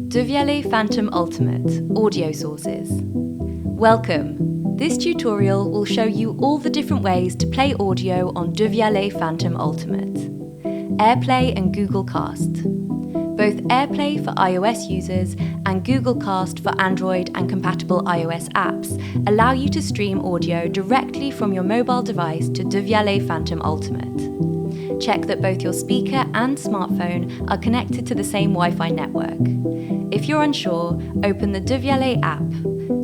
Devialet Phantom Ultimate Audio Sources. Welcome! This tutorial will show you all the different ways to play audio on Devialet Phantom Ultimate. AirPlay and Google Cast. Both AirPlay for iOS users and Google Cast for Android and compatible iOS apps allow you to stream audio directly from your mobile device to Devialet Phantom Ultimate. Check that both your speaker and smartphone are connected to the same Wi-Fi network. If you're unsure, open the Devialet app.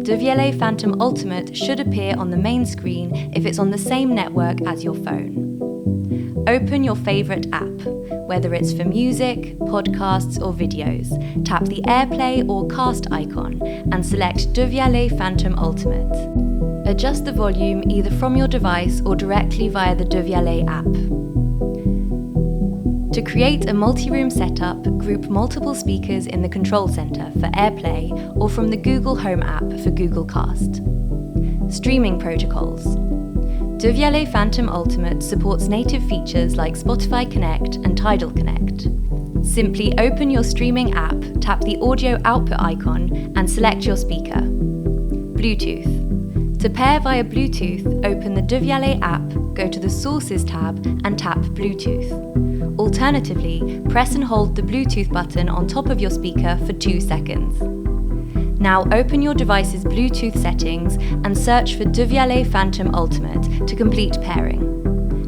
Devialet Phantom Ultimate should appear on the main screen if it's on the same network as your phone. Open your favourite app, whether it's for music, podcasts or videos. Tap the AirPlay or Cast icon and select Devialet Phantom Ultimate. Adjust the volume either from your device or directly via the Devialet app. To create a multi-room setup, group multiple speakers in the control center for AirPlay or from the Google Home app for Google Cast. Streaming protocols. Devialet Phantom Ultimate supports native features like Spotify Connect and Tidal Connect. Simply open your streaming app, tap the audio output icon and select your speaker. Bluetooth. To pair via Bluetooth, open the Devialet app, go to the Sources tab and tap Bluetooth. Alternatively, press and hold the Bluetooth button on top of your speaker for 2 seconds. Now open your device's Bluetooth settings and search for Devialet Phantom Ultimate to complete pairing.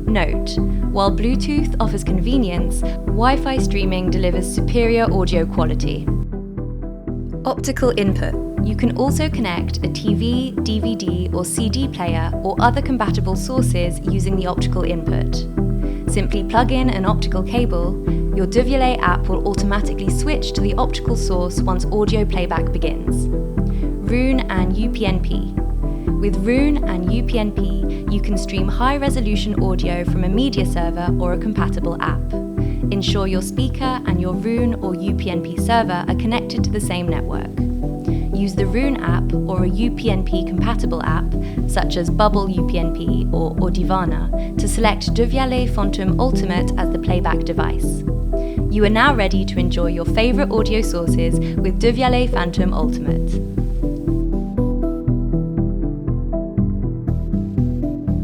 Note, while Bluetooth offers convenience, Wi-Fi streaming delivers superior audio quality. Optical input. You can also connect a TV, DVD or CD player or other compatible sources using the optical input. Simply plug in an optical cable. Your Devialet app will automatically switch to the optical source once audio playback begins. Roon and UPnP. With Roon and UPnP, you can stream high-resolution audio from a media server or a compatible app. Ensure your speaker and your Roon or UPnP server are connected to the same network. Use the Roon app or a UPnP compatible app, such as Bubble UPnP or Audivana, to select Devialet Phantom Ultimate as the playback device. You are now ready to enjoy your favourite audio sources with Devialet Phantom Ultimate.